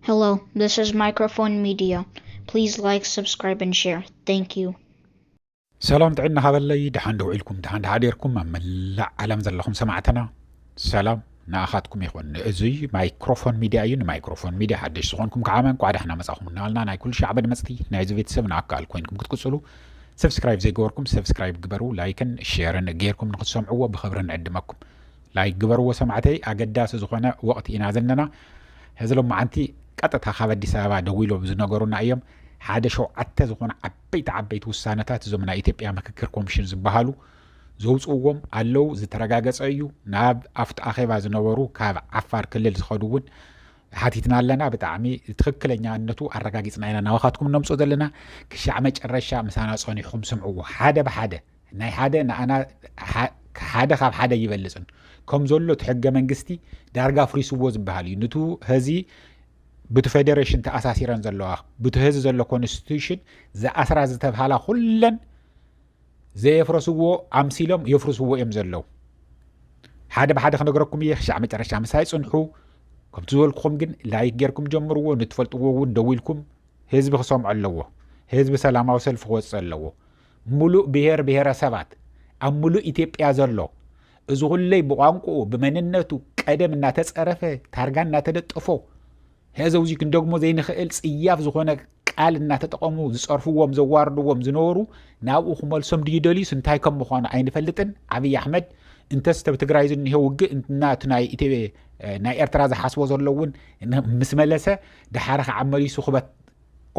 Hello, this is Microphone Media. Please like, subscribe, and share. Thank you. سلام تعينا هذا اللي دحان دوعيلكم دحان دعاديركم ملا علم زلهم سمعتنا سلام ناخاتكم يخون ازي مايكروفون ميديا ين مايكروفون ميديا حدش سخونكم كعامن قاعد احنا مساخم نالنا ناي كل شيء عبد مستي ناي زفيت سبنا اكال كوينكم كتقصلوا سبسكرايب زي جوركم سبسكرايب قبروا لايكن شيرن غيركم نقص سمعوا بخبرن عندمكم لايك قبروا سمعتي اقداس زخونه وقت ينازلنا هزلهم معنتي قطتا خبد سبا دويلو بزنغرونا ايام ሓደ ሸውዓተ ዝኾነ ዓበይቲ ውሳነታት እዞም ናይ ኢትዮጵያ ምክክር ኮሚሽን ዝበሃሉ ዘውፅዎም ኣለው ዝተረጋገፀ እዩ ናብ ኣፍቲ ኣኼባ ዝነበሩ ካብ ዓፋር ክልል ዝኸዱ እውን ሓቲትና ኣለና ብጣዕሚ ትክክለኛነቱ ኣረጋጊፅና ኢና ናዋኻትኩም ነምፆ ዘለና ክሻዕ መጨረሻ ምሳና ፀኒሕኩም ስምዕዎ ሓደ ብሓደ ናይ ሓደ ንኣና ሓደ ካብ ሓደ ይበልፅን ከም ዘሎ ትሕገ መንግስቲ ዳርጋ ፍሪስዎ ዝበሃል እዩ ንቱ ህዚ بتو فيدريشن تأساسيران زلوا بتو هز زلوا كونستيوشن زي أسرع زتبهالا خلن زي يفرسوه عمسيلهم يفرسوه ام زلوا حدا بحدا خلنا نقرأكم يخشع متعرش عم سايس انحو كم تزولكم جن لايك جيركم جمروا نتفلتوا وندويلكم هز بخصام علوه هز بسلامة وسلف خوص علوه ملو بهر سبات أم ملو إثيوبيا زلوا إذا لي بقانقو بمننتو قدم ناتس عرفه تارجان ناتدطفو هذا وزي كندقمو زي نخيل صياف زخونه قال ان تطقمو زصرفوهم زواردوهم زنورو ناو خملسم ديدلي سنتاي كم مخونه عين فلطن ابي احمد انتس تبتግራይ ዝንሄ ውግእ እናት ናይ ኢትዮጵያ ናይ ኤርትራ ዝሓስቦ ዘለውን ምስመለሰ ድሓረ ዓመሊሱ ክበት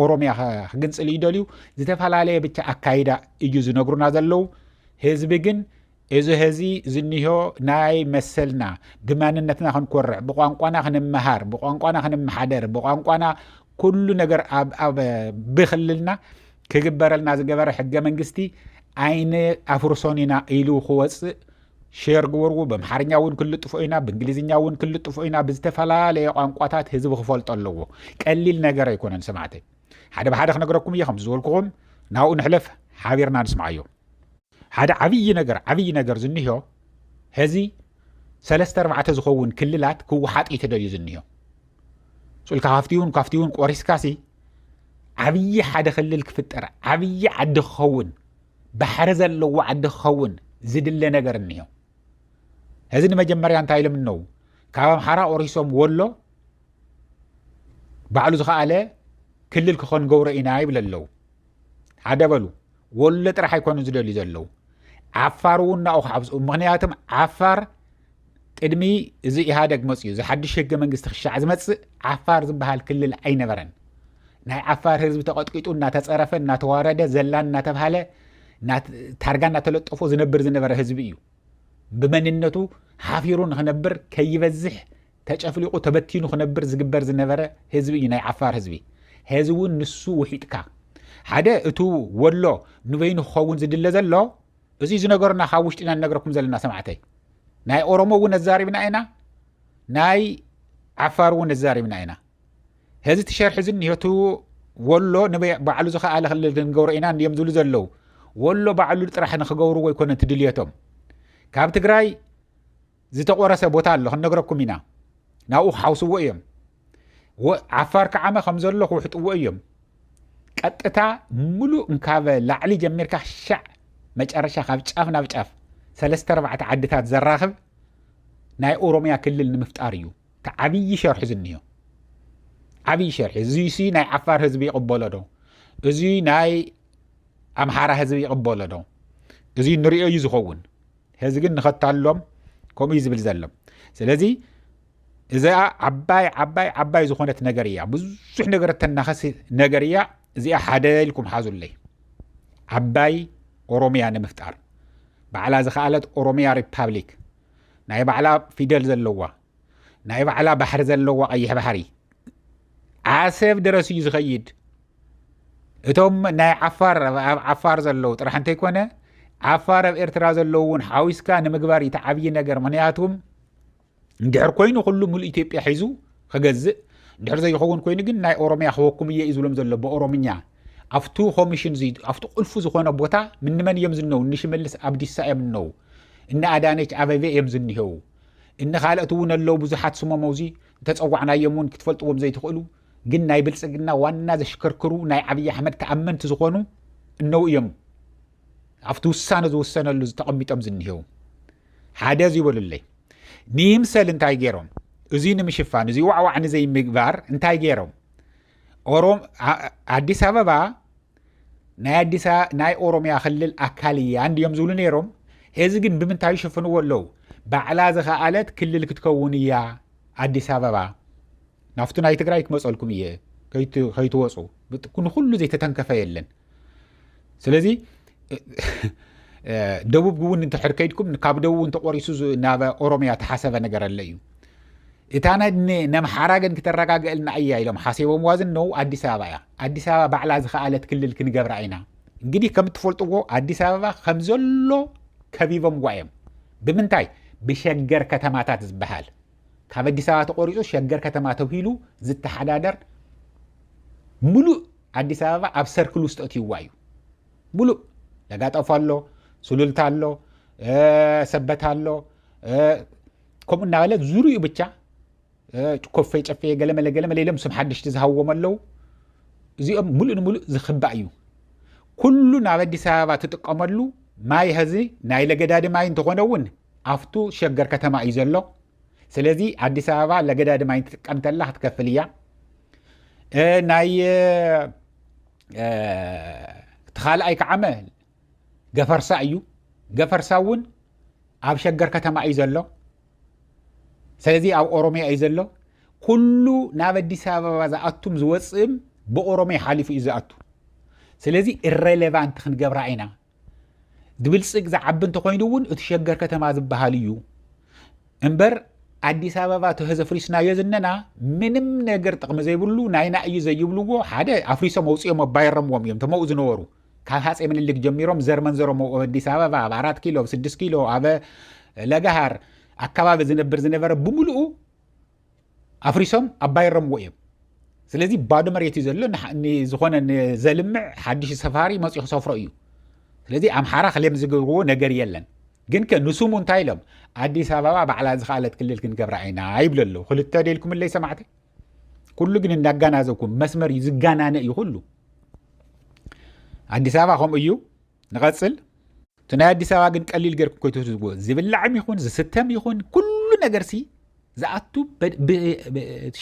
ኦሮሚያ ክግንጽል ይደልዩ ዝተፈላለየ ብቻ አካይዳ እዩ ዝነግሩና ዘለው ህዝብ ግን إذا هذي زنيه ناي مثلنا بمعننتنا خنكورع بقوانقوانا خنمهار بقوانقوانا خنمحادر بقوانقوانا كل نجر أب بخللنا كجبرلنا زجبر حاجة منجستي عين أفرسونينا إلو خوص شير جورو بمحرنيا ون كل طفوينا بإنجليزيا ون كل طفوينا بزتفلا لقوانقواتات هذا بخفالت الله قليل نجر يكون سمعتي هذا بحدا خنجركم يا خمس زولكم ناو نحلف حاضرنا نسمعيه هذا عبي نجر زنيه هذي سلسة ربعة زخون كللات كوحات يتدري زنيه سؤال كافتيون قوريس كاسي عبي حدا خلل كفتر عبي عد خون بحرز اللو عد خون زد اللي نجر النيه هذي ما جمريان تايل منو كام حرا أوريسهم ولو بعلو زخاله كلل كخون جورا إناي بللو هذا بلو ولا ترى حيكون زدلي زلو عفارونا أو حبس مغنياتهم عفار قدمي زي هادق مصيو زي حدش هجة منجست خشع زمت عفار زبهال كل العين برن ناي عفار هزب تقطقيتو ناتتصرفن ناتوارده زلان ناتبهاله نات تارغان ناتلطفو زنبر هزبيو بمننتو حافيرون خنبر كيبزح تچفليقو تبتينو خنبر زغبر زنبره هزبي ناي عفار هزبي هزون نسو وحيتكا حدا اتو ولو نبين خون زدل زلو ازي زنغرنا حاوشتنا نغركم زلنا سمعتي ناي اورومو ونزاري من اينا ناي عفار ونزاري من اينا هذه تشرح زن يتو ولو نبي بعلو زخا على خلل نغور اينا يمزلو زلو ولو بعلو طرح نخغورو ويكون تدليتهم كاب تግራይ ዝተቆረሰ ቦታ ኣሎ خنغركم ኢና ናኡ ሓውስዎ እዮም ዓፋር ከዓመ ከም ዘሎ ክውሕጥዎ እዮም ቀጥታ ሙሉ እንካበ ላዕሊ ጀሚርካ ሻዕ መጨረሻ ካብ ጫፍ ናብ ጫፍ 3-4 ዓድታት ዘራኽብ ናይ ኦሮሚያ ክልል ንምፍጣር እዩ ተዓብይ ሸርሕ ዝንዮ ዓብይ ሸርሕ እዚ ናይ ዓፋር ህዝቢ ይቅበሎ ዶ እዚ ናይ ኣምሓራ ህዝቢ ይቅበሎ ዶ እዚ ንሪኦ እዩ ዝኸውን ህዚ ግን ንኸታሎም ከምኡ ዝብል ዘሎም ስለዚ እዛ ዓባይ ዝኾነት ነገር እያ ብዙሕ ነገር ተናኸስ ነገር እያ እዚኣ ሓደ ኢልኩም ሓዙለይ ዓባይ ኦሮሚያ ንምፍጣር ባዕላ ዝኸኣለት ኦሮሚያ ሪፓብሊክ ናይ ባዕላ ፊደል ዘለዋ ናይ ባዕላ ባሕሪ ዘለዋ ቀይሕ ባሕሪ ዓሰብ ድረስ እዩ ዝኸይድ እቶም ናይ ዓፋር ዘለው ጥራሕ እንተይኮነ ዓፋር ኣብ ኤርትራ ዘለው እውን ሓዊስካ ንምግባር ይተዓብይ ነገር ምክንያቱም እንድሕር ኮይኑ ኩሉ ሙሉእ ኢትዮጵያ ሒዙ ክገዝእ እንድሕር ዘይኸውን ኮይኑ ግን ናይ ኦሮሚያ ክወኩም እየ እዩ ዝብሎም ዘሎ ብኦሮምኛ አፍቱ ኮሚሽን ዚ አፍቱ ቁልፉ ዝኾነ ቦታ ምን መን የምዝነው ንሽመልስ አብዲሳ የምነው እነ አዳነች አበቤ የምዝንሄው እነ ካልአቱ ነለው ብዙሓት ስሞም ውዚ ተጸዋዕና የሙን ክትፈልጥዎም ዘይትኽእሉ ግን ናይ ብልጽግና ዋና ዘሽከርክሩ ናይ ዓብይ ኣሕመድ ተኣመንቲ ዝኾኑ እነው እዮም ኣብቲ ውሳነ ዝወሰነሉ ዝተቐሚጦም ዝንሄው ሓደ ይብሉለይ ንይምሰል እንታይ ገይሮም እዚ ንምሽፋን እዚ ዋዕዋዕ ንዘይ ምግባር እንታይ ገይሮም ኣዲስ ኣበባ ናይ ኦሮሚያ ክልል ኣካል እያ እንዲዮም ዝብሉ ነይሮም ሕዚ ግን ብምንታይ ይሽፍንዎ ኣለዉ ባዕላ ዝኸኣለት ክልል ክትከውን እያ ኣዲስ ኣበባ ናፍቱ ናይ ትግራይ ክመፀልኩም እየ ከይትወፁ ንኩሉ ዘይተተንከፈ የለን ስለዚ ደቡብ እውን እንተሕር ከይድኩም ካብ ደቡብ እንተቆሪሱ ናብ ኦሮሚያ ተሓሰበ ነገር ኣለ እዩ እታ ነምሓራ ግን ክተረጋግአልና እያ ኢሎም ሓሲቦም ዋዝን ነው ኣዲስ ኣበባ እያ ኣዲስ ኣበባ ባዕላ ዝኸኣለት ክልል ክንገብራ ኢና እንግዲህ ከም ትፈልጥዎ ኣዲስ ኣበባ ከም ዘሎ ከቢቦም ጓዮም ብምንታይ ብሸገር ከተማታት ዝበሃል ካብ ኣዲስ ኣበባ ተቆሪጹ ሸገር ከተማ ተባሂሉ ዝተሓዳደር ሙሉእ ኣዲስ ኣበባ ኣብ ሰርክል ውስጥ እትይዋ እዩ ሙሉእ ለጋጠፎ ኣሎ ሱሉልታ ኣሎ ሰበት ኣሎ ከምኡ እናበለ ዙርዩ ብቻ ኮፈይ ጨፈየ ገለመለ ኢሎም ስም ሓድሽቲ ዝሃወም ኣለዉ እዚኦም ሙሉእ ንሙሉእ ዝኽባእ እዩ ኩሉ ናብ ኣዲስ ኣበባ ትጥቀመሉ ማይ ህዚ ናይ ለገዳዲ ማይ እንተኾነ እውን ኣፍቱ ሸገር ከተማ እዩ ዘሎ ስለዚ ኣዲስ ኣበባ ለገዳዲ ማይ ትጥቀም ተላ ክትከፍል እያ ናይ ተኻልኣይ ከዓመ ገፈርሳ እዩ ገፈርሳ እውን ኣብ ሸገር ከተማ እዩ ዘሎ ስለዚ ኣብ ኦሮሚያ እዩ ዘሎ ኩሉ ናብ ኣዲስ ኣበባ ዝኣቱም ዝወፅም ብኦሮሚያ ሓሊፉ እዩ ዝኣቱ ስለዚ ኢሬሌቫንት ክንገብራ ኢና ድብልጽግ ዝዓቢ እንተኮይኑ እውን እቲ ሸገር ከተማ ዝበሃል እዩ እምበር ኣዲስ ኣበባ ተዘፍሪስናዮ ዝነና ምንም ነገር ጥቕሚ ዘይብሉ ናይና እዩ ዘይብልዎ ሓደ ኣፍሪሶም መውፅኦም ኣባይረምዎም እዮም ተመኡ ዝነበሩ ካብ ሃፀይ ምኒልክ ጀሚሮም ዘርመንዘሮም ኣዲስ ኣበባ ኣብ 4 ኪሎ 6 ኪሎ ኣብ ለጋሃር ኣካባቢ ዝነበረ ብምሉኡ ኣፍሪሶም ኣባይረምዎ እዮም ስለዚ ባዶ መሬት እዩ ዘሎ ዝኾነ ዘልምዕ ሓድሽ ሰፋሪ መፅኡ ክሰፍሮ እዩ ስለዚ ኣምሓራ ክለም ዝገብርዎ ነገር የለን ግን ንሱሙ እንታይ ኢሎም ኣዲስ ኣበባ ባዕላ ዝኸኣለት ክልል ክንገብራ ኢና ይብሉ ኣለዉ ክልተ ደልኩም ለይ ሰማዕተ ኩሉ ግን እናጋናዘብኩም መስመር እዩ ዝጋናነ እዩ ኩሉ ኣዲስ ኣበባ ከምኡ እዩ ንቐፅል እቲ ናይ ኣዲስ ኣበባ ግን ቀሊል ጌርኩም ኮይትዝግቦ ዝብላዕም ይኹን ዝስተም ይኹን ኩሉ ነገር ሲ ዝኣቱ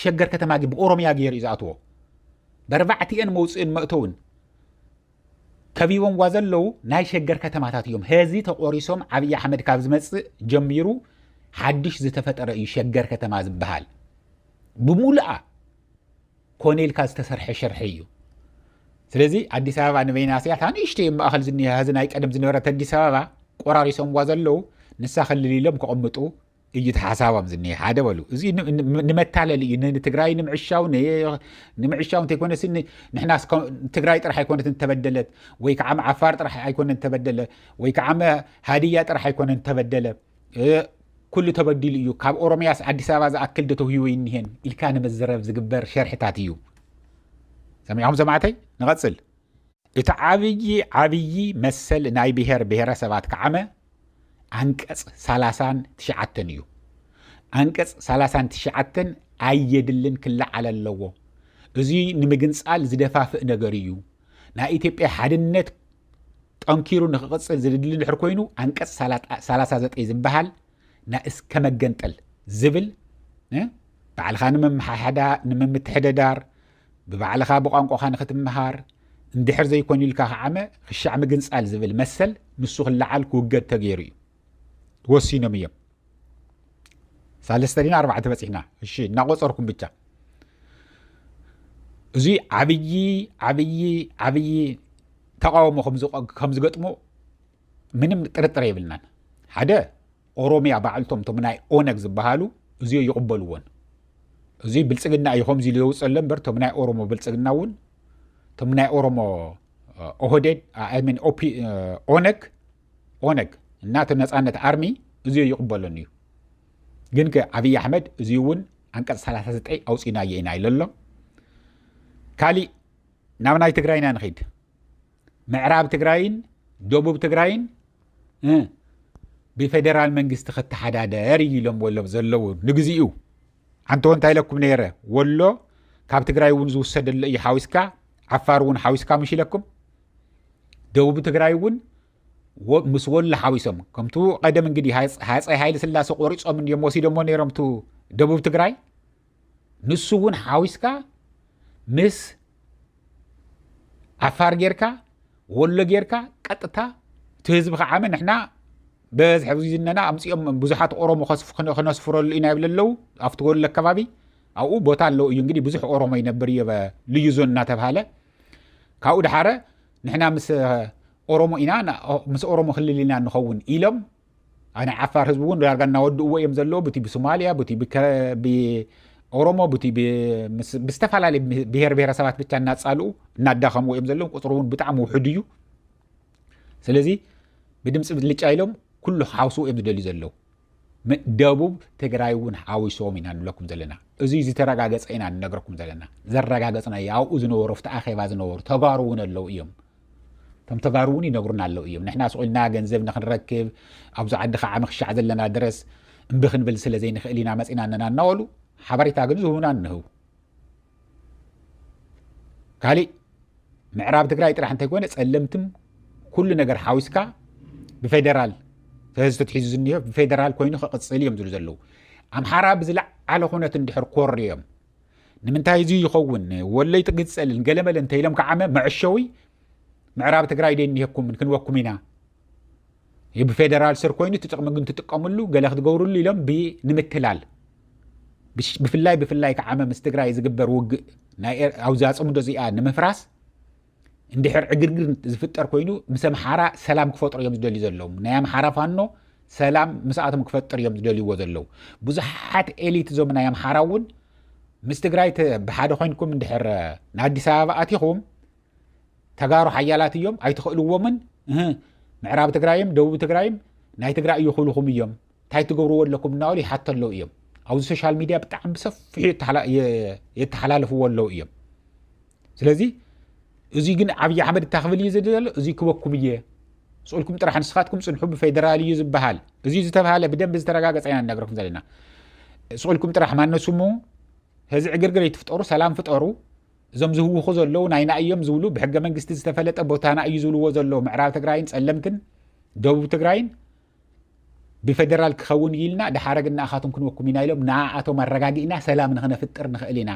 ሸገር ከተማ ብኦሮሚያ ገይሩ እዩ ዝኣትዎ በርባዕቲአን መውፅእን መእተውን ከቢቦም ዋ ዘለዉ ናይ ሸገር ከተማታት እዮም ህዚ ተቆሪሶም ዓብይ ኣሕመድ ካብ ዝመፅእ ጀሚሩ ሓድሽ ዝተፈጠረ እዩ ሸገር ከተማ ዝበሃል ብሙሉኣ ኮኔልካ ዝተሰርሐ ሸርሒ እዩ ስለዚ ኣዲስ ኣበባ ንበይናስያ ታንእሽተይ ማእኸል ዝኒሀ ህዚ ናይ ቀደም ዝነበረት ኣዲስ ኣበባ ቆራሪሶም ዋ ዘለዉ ንሳ ክልል ኢሎም ክቕምጡ እዩ ተሓሳቦም ዝኒሀ ሓደ በሉ እዚ ንመታለል እዩ ንትግራይ ንምዕሻው እንተይኮነስ ንሕና ትግራይ ጥራሕ ኣይኮነት እንተበደለት ወይ ከዓ ዓፋር ጥራሕ ኣይኮነ እንተበደለ ወይ ከዓ ሃዲያ ጥራሕ ኣይኮነ እንተበደለ ኩሉ ተበዲሉ እዩ ካብ ኦሮሚያስ ኣዲስ ኣበባ ዝኣክል ዶ ተውሂቡ ይኒሄን ኢልካ ንመዘረብ ዝግበር ሸርሕታት እዩ ሰሚዕኹም ሰማዕተይ ንቐፅል እቲ ዓብይ መሰል ናይ ብሔረሰባት ከዓመ አንቀጽ 39 እዩ አንቀጽ 39 ኣየድልን ክላዓል ኣለዎ እዚ ንምግንጻል ዝደፋፍእ ነገር እዩ ናይ ኢትዮጵያ ሓድነት ጠንኪሩ ንክቕጽል ዝድል ድሕር ኮይኑ አንቀጽ 39 ዝበሃል እስከ መገንጠል ዝብል ባዕልኻ ንምምትሕደዳር ብባዕልኻ ብቋንቋኻ ንኽትምሃር እንድሕር ዘይኮን ኢልካ ከዓመ ክሻዕ ምግንጻል ዝብል መሰል ንሱ ክላዓል ክውገድ ተገይሩ እዩ ወሲኖም እዮም 3-4 በፂሕና እሺ እናቆፀርኩም ብቻ እዚ ዓብይ ተቃውሞ ከም ዝገጥሞ ምንም ጥርጥር የብልናን ሓደ ኦሮሚያ ባዕልቶም ቶም ናይ ኦነግ ዝበሃሉ እዚዮ ይቕበልዎን እዚ ብልጽግና እዩ ከምዚ ዝውፅለ እምበር ቶም ናይ ኦሮሞ ብልጽግና እውን ቶም ናይ ኦሮሞ ኦህዴድ ኦነግ እናተ ነፃነት አርሚ እዚዮ ይቕበሎን እዩ ግን ዓብይ ኣሕመድ እዚ እውን አንቀጽ 39 ኣውፂና ኢና ኢለሎ ካሊእ ናብ ናይ ትግራይና ንኸይድ ምዕራብ ትግራይን ደቡብ ትግራይን ብፌደራል መንግስቲ ክትሓዳደር ኢሎም ወሎም ዘለዉ ንግዚኡ አንተ እንታይ ለኩም ነይረ ወሎ ካብ ትግራይ እውን ዝውሰደለ እዩ ሓዊስካ ዓፋር እውን ሓዊስካ ምሽ ኢለኩም ደቡብ ትግራይ እውን ምስ ወሎ ሓዊሶም ከምቱ ቀደም እንግዲህ ሃፀይ ሃይለ ስላሴ ቆሪጾም እዮም ወሲዶሞ ነይሮም ቱ ደቡብ ትግራይ ንሱ እውን ሓዊስካ ምስ ዓፋር ጌርካ ወሎ ጌርካ ቀጥታ ትህዝብ ከዓመ ንሕና በዝሕ ዝነና ኣምፂኦም ብዙሓት ኦሮሞ ከነስፍረሉ ኢና ይብለለው ኣብቲ ወሎ ከባቢ ኣብኡ ቦታ ኣለው እዩ እንግዲህ ብዙሕ ኦሮሞ ይነብር እዩ ልዩ ዞን እናተባሃለ ካብኡ ድሓረ ንሕና ምስ ኦሮሞ ኢና ምስ ኦሮሞ ክልል ኢና ንኸውን ኢሎም ኣነ ዓፋር ህዝቢ እውን ዳርጋ እናወድእዎ እዮም ዘለዎ በቲ ብሶማልያ በቲ ብኦሮሞ በቲ ብዝተፈላለዩ ብሄር ብሄረሰባት ብቻ እናፃልኡ እናዳኸምዎ እዮም ዘለዉ ቁፅሩ እውን ብጣዕሚ ውሕድ እዩ ስለዚ ብድምፂ ብልጫ ኢሎም ኩሉ ሓውስዎ እዮም ዝደልዩ ዘለዉ ደቡብ ትግራይ እውን ሓዊሶም ኢና ንብለኩም ዘለና እዚ ዝተረጋገፀ ኢና ንነገረኩም ዘለና ዘረጋገፅና ኣብኡ ዝነበሩ ኣብቲ ኣኼባ ዝነበሩ ተጋሩ እውን ኣለው እዮም እቶም ተጋሩ እውን ይነግሩና ኣለው እዮም ንሕና ስቑልና ገንዘብ ንክንረክብ ኣብዚ ዓዲ ከዓ ምክሻዕ ዘለና ድረስ እምቢ ክንብል ስለ ዘይንኽእል ኢና መፂና ነና እናበሉ ሓበሬታ ግን ዝህቡና እንህቡ ካሊእ ምዕራብ ትግራይ ጥራሕ እንተይኮነ ፀለምትም ኩሉ ነገር ሓዊስካ ብፌደራል ተዝተትሒዙ ዝኒሆ ብፌደራል ኮይኑ ክቅፅል እዮም ዝብሉ ዘለዉ ኣምሓራ ብዝለዓለ ኩነት እንድሕር ኮር እዮም ንምንታይ እዚ ይኸውን ወለይ ትግፅልን ገለመለ እንተኢሎም ከዓመ መዕሸዊ ምዕራብ ትግራይ ደኒሄኩም ክንወኩም ኢና ብፌደራል ስር ኮይኑ ትጥቕሚ ግን ትጥቀምሉ ገለ ክትገብሩሉ ኢሎም ንምትላል ብፍላይ ከዓመ ምስ ትግራይ ዝግበር ውግእ ኣብዛ ፅምዶ እዚኣ ንምፍራስ እንድሕር ዕግርግር ዝፍጠር ኮይኑ ምስ ኣምሓራ ሰላም ክፈጥሩ እዮም ዝደልዩ ዘለዉ ናይ ኣምሓራ ፋኖ ሰላም ምስኣቶም ክፈጥር እዮም ዝደልይዎ ዘለዉ ብዙሓት ኤሊት እዞም ናይ ኣምሓራ እውን ምስ ትግራይ ብሓደ ኮይንኩም እንድሕር ንኣዲስ ኣበባ ኣቲኹም ተጋሩ ሓያላት እዮም ኣይትኽእልዎምን ምዕራብ ትግራይም ደቡብ ትግራይም ናይ ትግራይ እዩ ክብልኹም እዮም እንታይ ትገብርዎ ኣለኩም እናበሉ ይሓቶ ኣለዉ እዮም ኣብዚ ሶሻል ሚድያ ብጣዕሚ ብሰፊሑ የተሓላለፍዎ ኣለዉ እዮም ስለዚ እዚ ግን ዓብዪ ኣሕመድ እታኽብል እዩ ዝደሎ እዚ ክበኩም እየ ስእልኩም ጥራሕ ንስኻትኩም ፅንሑ ብፌደራል እዩ ዝበሃል እዚ ዝተባሃለ ብደንብ ዝተረጋገፀ ኢና ንነግረኩም ዘለና ስእልኩም ጥራሕ ማነስሙ ህዚ ዕግርግር ይትፍጠሩ ሰላም ፍጠሩ እዞም ዝህውኹ ዘለዉ ናይና እዮም ዝብሉ ብሕገ መንግስቲ ዝተፈለጠ ቦታና እዩ ዝብልዎ ዘለዉ ምዕራብ ትግራይን ፀለምትን ደቡብ ትግራይን ብፌደራል ክኸውን ኢልና ድሓረግ እናኣኻቶም ክንወኩም ኢና ኢሎም ንኣቶም ኣረጋጊእና ሰላም ንኽነፍጥር ንኽእል ኢና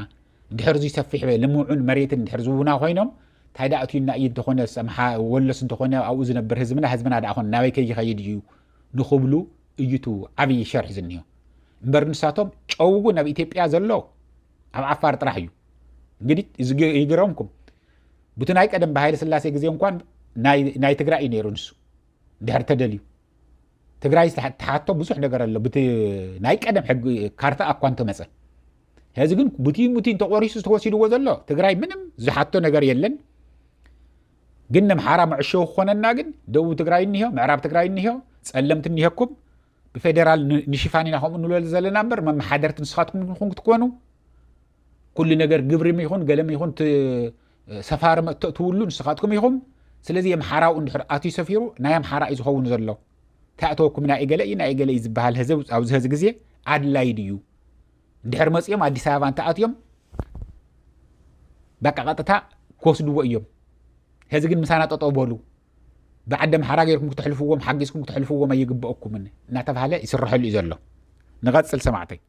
እንድሕር እዚ ሰፊሕ ልሙዑን መሬትን እንድሕር ዝህቡና ኮይኖም እንታይ ዳ እትዩና እዩ እንተኾነ ወሎስ እንተኾነ ኣብኡ ዝነብር ህዝብና ዳ ኮነ ናበይ ከይኸይድ እዩ ንኽብሉ እዩቱ ዓብዪ ሸርሒ ዝኒዮ እምበር ንሳቶም ጨውጉ ናብ ኢትዮጵያ ዘሎ ኣብ ዓፋር ጥራሕ እዩ እንግዲህ ይግረምኩም ብቲ ናይ ቀደም ብሃይለ ስላሴ ግዜ እንኳን ናይ ትግራይ እዩ ነይሩ ንሱ እንድሕር ተደልዩ ትግራይ ተሓቶ ብዙሕ ነገር ኣሎ ብቲ ናይ ቀደም ሕጊ ካርታ እኳ እንተመፀ ሕዚ ግን ቡቲን ተቆሪሱ ዝተወሲድዎ ዘሎ ትግራይ ምንም ዝሓቶ ነገር የለን ግን ኣምሓራ መዕሸው ክኾነና ግን ደቡብ ትግራይ እኒሄ ምዕራብ ትግራይ እኒሄ ፀለምቲ እኒሄኩም ብፌደራል ንሽፋን ኢና ከምኡ ንብለሉ ዘለና እምበር መመሓደርቲ ንስኻትኩም ንኹም ክትኮኑ ኩሉ ነገር ግብሪ ይኹን ገለም ይኹን ሰፋሪ ተእትውሉ ንስኻትኩም ኢኹም ስለዚ ኣምሓራው እንድሕር ኣትዩ ሰፊሩ ናይ ኣምሓራ እዩ ዝኸውን ዘሎ ተእተወኩም ናይ ገለ እዩ ናይ ገለ እዩ ዝበሃል ህዝብ ኣብዚ ህዚ ግዜ ኣድላይ ድዩ እንድሕር መፅኦም ኣዲስ ኣበባ እንተኣትዮም በቃ ቀጥታ ክወስድዎ እዮም ሕዚ ግን ምሳና ጠጠው በሉ ብዓዲ ኣምሓራ ገይርኩም ክትሕልፍዎም ሓጊዝኩም ክትሕልፍዎም ኣይግብአኩምን እናተባሃለ ይስርሐሉ እዩ ዘሎ ንቐፅል ሰማዕተይ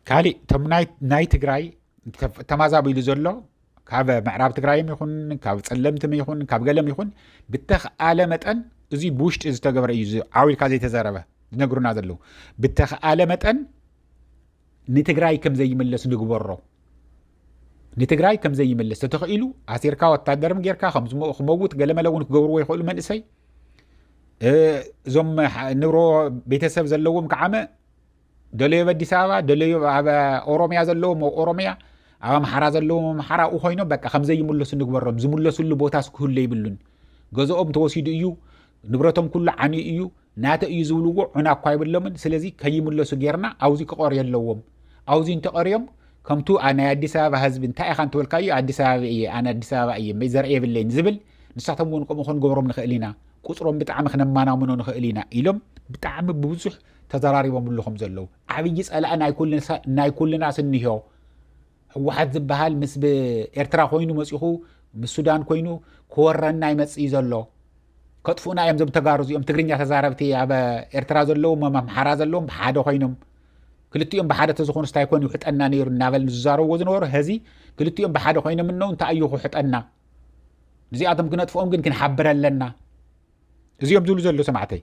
ካሊእ እቶም ናይ ትግራይ ተማዛቢሉ ዘሎ ካብ ምዕራብ ትግራይም ይኹን ካብ ፀለምትም ይኹን ካብ ገለም ይኹን ብተኽኣለ መጠን እዚ ብውሽጢ ዝተገበረ እዩ ዓዊልካ ዘይተዘረበ ዝነግሩና ዘለዉ ብተኽኣለ መጠን ንትግራይ ከም ዘይምለስ ንግበሮ ንትግራይ ከም ዘይምለስ ተተኽኢሉ ኣሲርካ ወታደርም ጌርካ ክመውት ገለመለ እውን ክገብርዎ ይኽእሉ መንእሰይ እዞም ንብሮ ቤተሰብ ዘለዎም ከዓመ ደለዮ ኣዲስ ኣበባ ደለዮ ኣብ ኦሮምያ ዘለዎም ኦሮምያ ኣብ ኣምሓራ ዘለዎም ኣምሓራ ኡ ኮይኖም በቃ ከም ዘይምለሱ ንግበሮም ዝምለሱሉ ቦታ ክህሉ ይብሉን ገዝኦም ተወሲዱ እዩ ንብረቶም ኩሉ ዓንዩ እዩ ናተ እዩ ዝብልዎ ዑና እኳ ይብሎምን ስለዚ ከይምለሱ ጌርና ኣብዚ ክቐር የለዎም ኣብዚ እንተቐርዮም ከምቱ ናይ ኣዲስ ኣበባ ህዝቢ እንታይ ኢኻ እንትበልካዩ ኣዲስ ኣበባ እየ ኣነ ኣዲስ ኣበባ እየ ዘርአ የብለይን ዝብል ንሳቶም እውን ከምኡ ክንገብሮም ንኽእል ኢና ቁፅሮም ብጣዕሚ ክነማናምኖ ንኽእል ኢና ኢሎም ብጣዕሚ ብብዙሕ ተዘራሪቦም ኣለኹም ዘለዉ ዓብዪ ፀላእ ናይ ኩልና ስኒሆ ህወሓት ዝበሃል ምስ ብኤርትራ ኮይኑ መፂኹ ምስ ሱዳን ኮይኑ ክወረና ይመጽእ ዘሎ ከጥፉና እዮም ዞም ተጋሩ እዚኦም ትግርኛ ተዛረብቲ ኣብ ኤርትራ ዘለዉ ኣምሓራ ዘለዎም ብሓደ ኮይኖም ክልቲኦም ብሓደ ተዝኾኑ ስታይ ኮን ይሕጠና ነይሩ እናበል ዝዛረብዎ ዝነበሩ ሕዚ ክልቲኦም ብሓደ ኮይኖም እነው እንታይ እዩ ክሕጠና እዚኣቶም ክነጥፍኦም ግን ክንሓብር ኣለና እዚኦም ዝብሉ ዘሎ ሰማዕተይ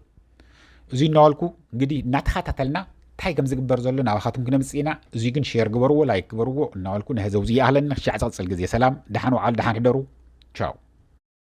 እዚ እናዋልኩ እንግዲህ እናተኸታተልና እንታይ ከም ዝግበር ዘሎ ናባኻትኩም ክነምፅኢና እዚ ግን ሼር ግበርዎ ላይክ ግበርዎ እናዋልኩ ንህዘው ዝኣህለና ክሻዕ ዝቕፅል ግዜ ሰላም ድሓን ወዓል ድሓን ሕደሩ ቻው